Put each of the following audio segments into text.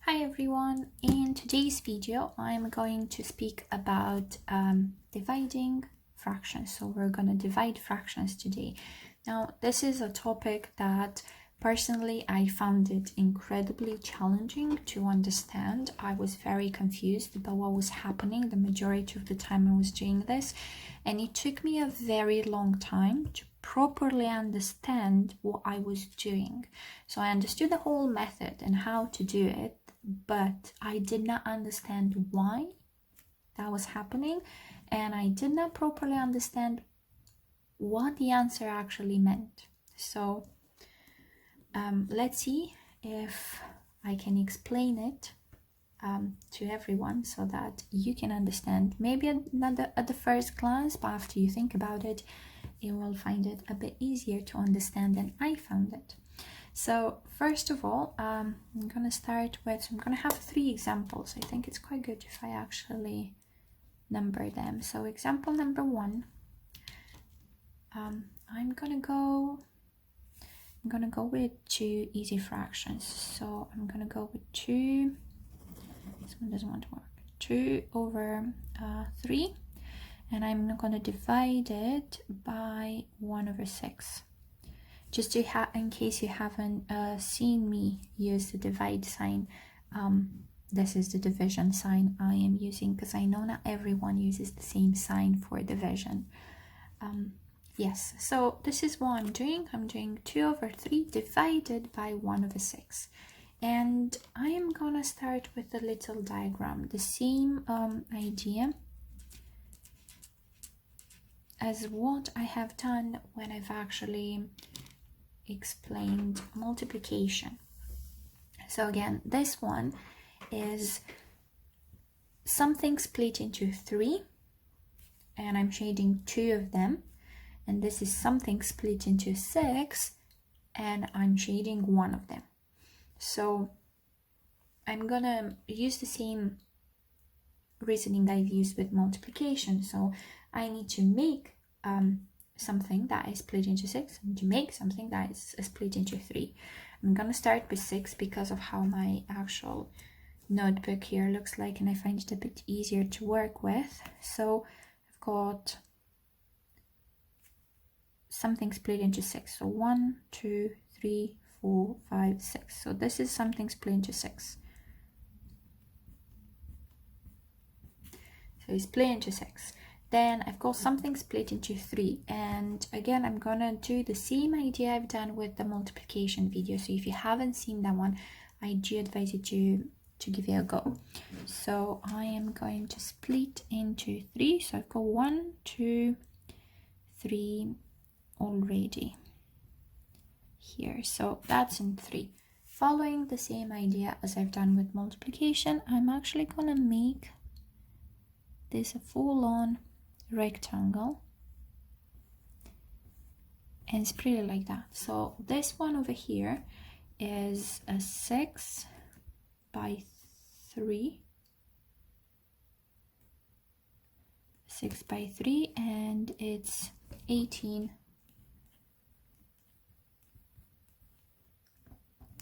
Hi everyone, in today's video I'm going to speak about dividing fractions. So we're going to divide fractions today. Now this is a topic that personally I found it incredibly challenging to understand. I was very confused about what was happening the majority of the time I was doing this, and it took me a very long time to properly understand what I was doing. So I understood the whole method and how to do it, but I did not understand why that was happening, and I did not properly understand what the answer actually meant. So let's see if I can explain it to everyone so that you can understand. Maybe not at the first glance, but after you think about it, you will find it a bit easier to understand than I found it. So first of all, I'm gonna start with, I'm gonna have 3 examples. I think it's quite good if I actually number them. So example number 1, I'm gonna go with 2 easy fractions. So I'm gonna go with 2, this one doesn't want to work, 2 over 3, and I'm gonna divide it by 1 over 6. Just to in case you haven't seen me use the divide sign, this is the division sign I am using, because I know not everyone uses the same sign for division. Yes, so this is what I'm doing. I'm doing 2 over 3 divided by 1 over 6. And I am gonna start with a little diagram, the same idea as what I have done when I've actually explained multiplication. So again, this one is something split into 3, and I'm shading 2 of them, and this is something split into 6, and I'm shading 1 of them. So I'm gonna use the same reasoning I've used with multiplication. So I need to make something that is split into 6, and to make something that is split into 3. I'm gonna start with 6 because of how my actual notebook here looks like, and I find it a bit easier to work with. So I've got something split into 6. So 1, 2, 3, 4, 5, 6. So this is something split into 6. So it's split into 6. Then I've got something split into 3, and again I'm gonna do the same idea I've done with the multiplication video. So if you haven't seen that one, I do advise you to give it a go. So I am going to split into 3. So I've got 1, 2, 3 already here. So that's in 3. Following the same idea as I've done with multiplication, I'm actually gonna make this a full-on rectangle, and it's pretty like that. So this one over here is a 6 by 3, 6 by 3, and it's 18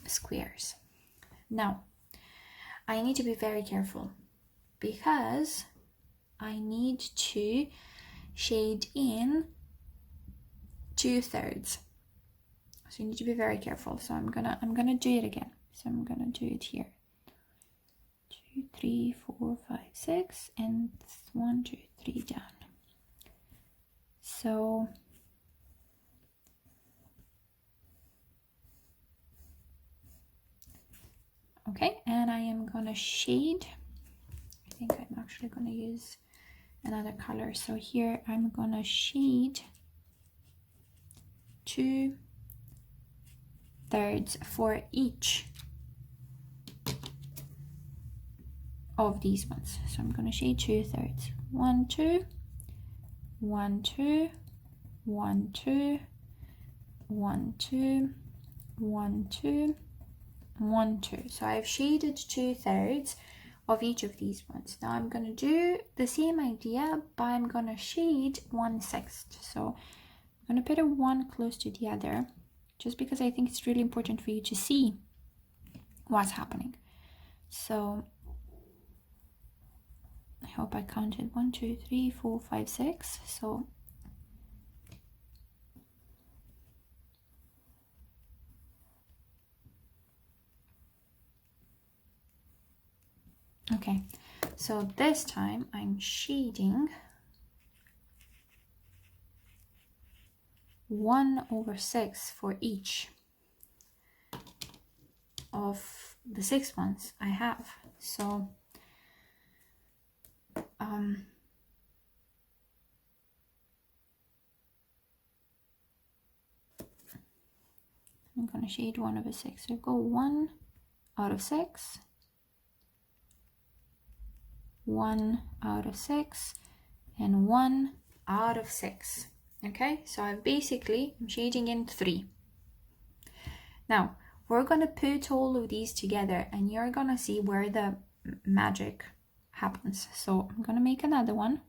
squares. Now I need to be very careful because I need to shade in 2/3. So you need to be very careful. So I'm gonna do it again. So I'm gonna do it here. 2, 3, 4, 5, 6, and 1, 2, 3 down. So okay, and I am gonna shade. I think I'm actually gonna use another color. So here I'm gonna shade 2/3 for each of these ones. So I'm gonna shade 2/3. 1, 2, 1, 2, 1, 2, 1, 2, 1, 2, 1, 2. So I've shaded 2/3 of each of these ones. Now I'm going to do the same idea, but I'm going to shade 1/6. So I'm going to put a 1 close to the other, just because I think it's really important for you to see what's happening. So I hope I counted 1, 2, 3, 4, 5, 6. So okay, so this time I'm shading 1/6 for each of the 6 ones I have. So I'm gonna shade 1/6. So go 1/6, 1/6, and 1/6. Okay, so I'm shading in 3. Now we're gonna put all of these together and you're gonna see where the magic happens. So I'm gonna make another one.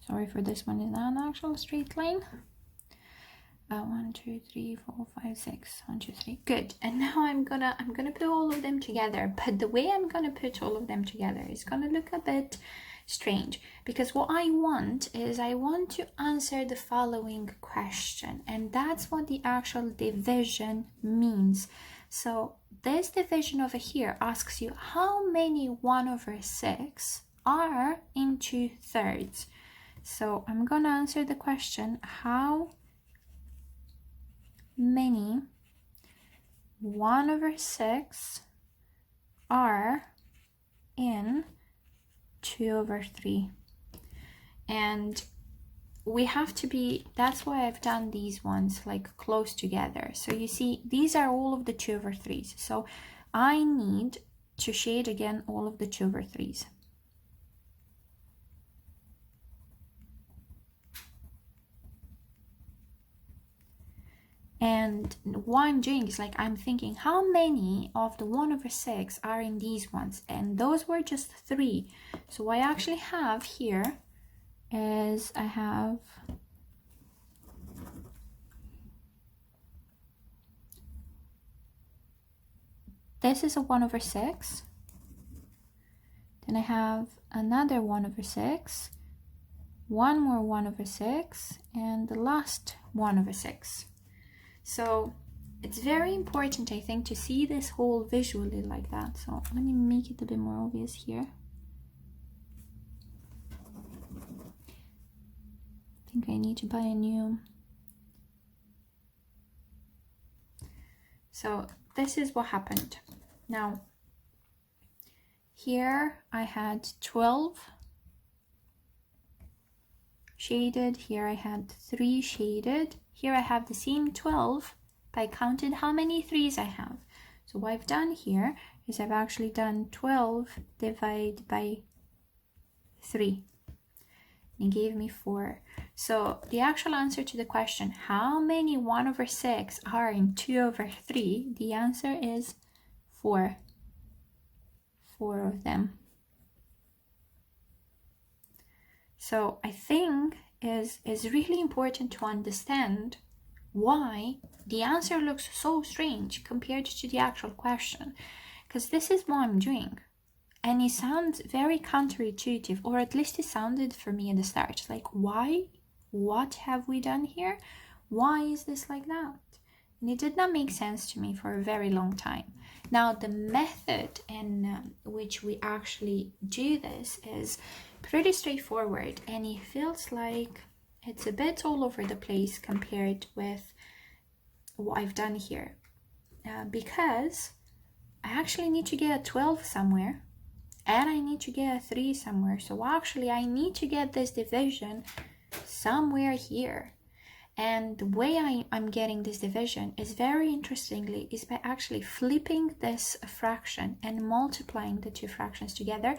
Sorry for this one, is not an actual straight line. 1, 2, 3, 4, 5, 6. 1, 2, 3. Good. And now I'm gonna put all of them together. But the way I'm gonna put all of them together is gonna look a bit strange, because what I want is I want to answer the following question, and that's what the actual division means. So this division over here asks you how many 1/6 are in 2/3. So I'm gonna answer the question, how many 1/6 are in 2/3? And we have to be, that's why I've done these ones like close together. So you see, these are all of the 2/3s. So I need to shade again all of the 2/3s. And what I'm doing is like, I'm thinking how many of the 1/6 are in these ones, and those were just 3. So what I actually have here is I have this is a 1/6, then I have another 1/6, one more 1/6, and the last 1/6. So it's very important, I think, to see this whole visually like that. So let me make it a bit more obvious here. I think I need to buy a new. So this is what happened. Now here I had 12 shaded, here I had 3 shaded, here I have the same 12, but I counted how many 3s I have. So what I've done here is I've actually done 12 divided by 3. It gave me 4. So the actual answer to the question, how many 1/6 are in 2/3, the answer is 4. 4 of them. So I think is really important to understand why the answer looks so strange compared to the actual question, because this is what I'm doing. And it sounds very counterintuitive, or at least it sounded for me at the start. Like, why? What have we done here? Why is this like that? And it did not make sense to me for a very long time. Now, the method in which we actually do this is pretty straightforward, and it feels like it's a bit all over the place compared with what I've done here. Because I actually need to get a 12 somewhere, and I need to get a 3 somewhere. So actually I need to get this division somewhere here. And the way I'm getting this division is very interestingly is by actually flipping this fraction and multiplying the 2 fractions together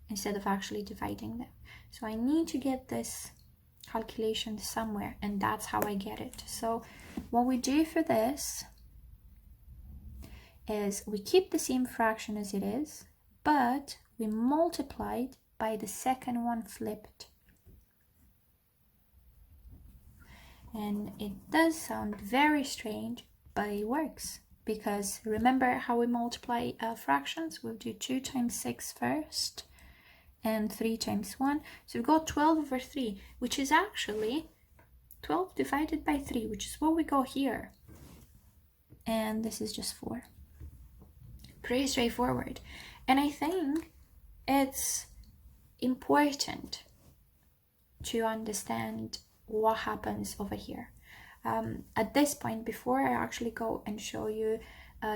instead of actually dividing them. So I need to get this calculation somewhere, and that's how I get it. So what we do for this is we keep the same fraction as it is, but we multiplied by the second one flipped. And it does sound very strange, but it works. Because remember how we multiply fractions? We'll do 2 times 6 first and 3 times 1. So we've got 12 over 3, which is actually 12 divided by 3, which is what we got here. And this is just 4. Pretty straightforward. And I think it's important to understand what happens over here. At this point, before I actually go and show you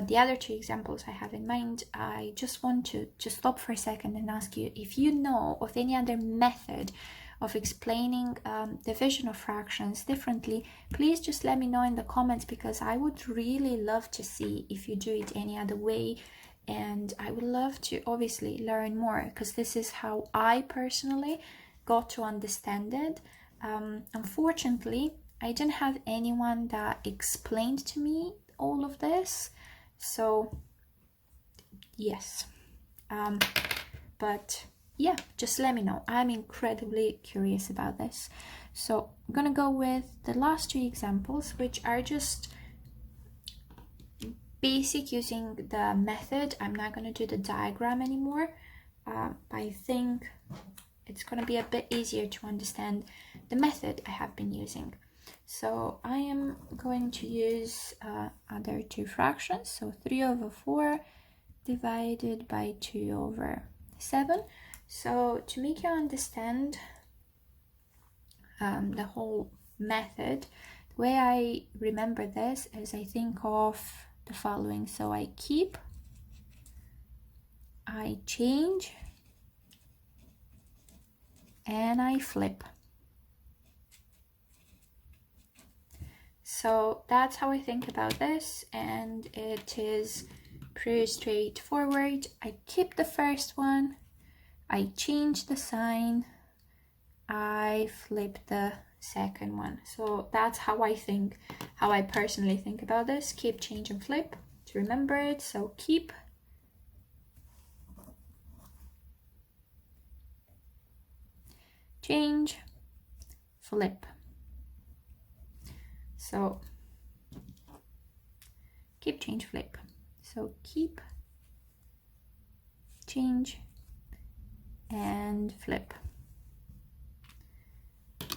the other 2 examples I have in mind, I just want to stop for a second and ask you if you know of any other method of explaining division of fractions differently. Please just let me know in the comments, because I would really love to see if you do it any other way, and I would love to obviously learn more, because this is how I personally got to understand it. Unfortunately, I didn't have anyone that explained to me all of this, so yes, but yeah, just let me know. I'm incredibly curious about this. So I'm gonna go with the last 2 examples, which are just basic using the method. I'm not gonna do the diagram anymore. I think it's gonna be a bit easier to understand the method I have been using. So I am going to use other 2 fractions, so 3 over 4 divided by 2 over 7. So to make you understand the whole method, the way I remember this is I think of the following. So I keep, I change, and I flip. So that's how I think about this, and it is pretty straightforward. I keep the first one, I change the sign, I flip the second one. So that's how I personally think about this. Keep, change, and flip to remember it. So keep, change, flip. So keep, change, flip. So keep, change, and flip.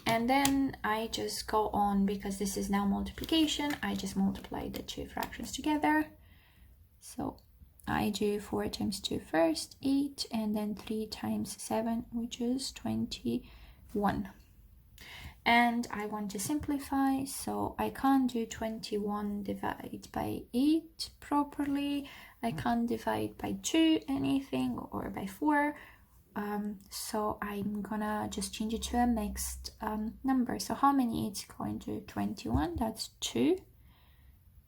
And then I just go on, because this is now multiplication. I just multiply the 2 fractions together. So I do 4 times 2 first, 8, and then 3 times 7, which is 21. And I want to simplify, so I can't do 21 divided by 8 properly. I can't divide by 2 anything, or by 4. So I'm gonna just change it to a mixed number. So how many 8's going to 21? That's 2,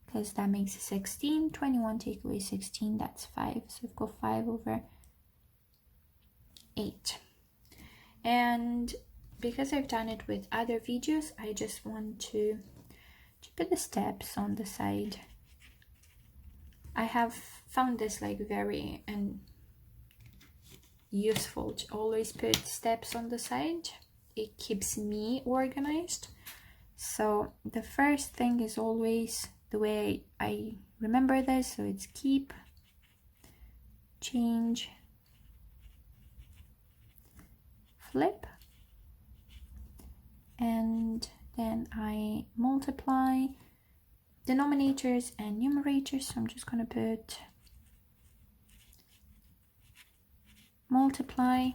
because that makes 16. 21 take away 16, that's 5. So we've got 5 over 8. And because I've done it with other videos, I just want to put the steps on the side. I have found this like very useful to always put steps on the side. It keeps me organized. So the first thing is always the way I remember this. So it's keep, change, flip, and then I multiply denominators and numerators. So I'm just going to put multiply,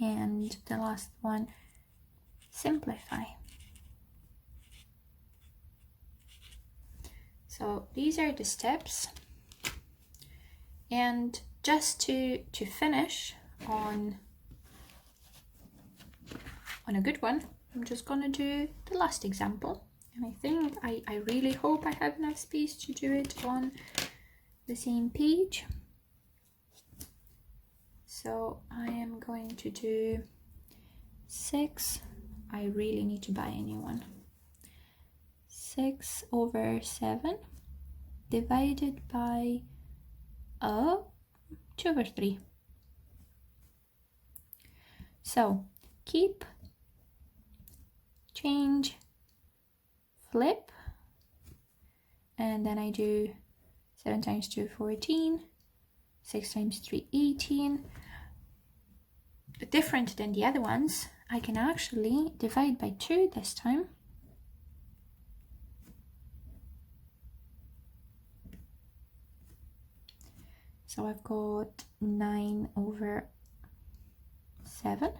and the last one, simplify. So these are the steps, and just to finish on a good one, I'm just gonna do the last example, and I think I really hope I have enough space to do it on the same page. So I am going to do 6, I really need to buy a new one, 6 over 7 divided by 2/3. So keep, change, flip, and then I do 7 times 2, 14, 6 times 3, 18. Different than the other ones, I can actually divide by 2 this time. So I've got 9/7.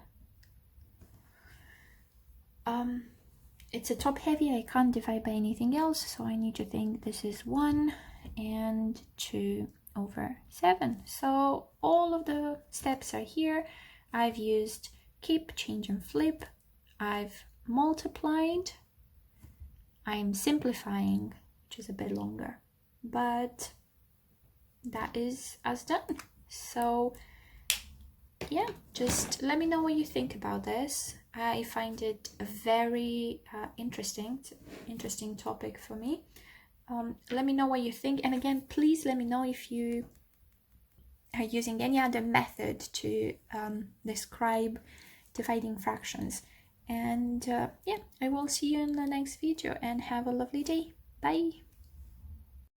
It's a top heavy, I can't divide by anything else, so I need to think this is 1 and 2/7. So all of the steps are here. I've used keep, change, and flip. I've multiplied. I'm simplifying, which is a bit longer, but that is us done. So yeah, just let me know what you think about this. I find it a very interesting topic for me. Let me know what you think, and again, please let me know if you are using any other method to describe dividing fractions. And yeah, I will see you in the next video, and have a lovely day. Bye.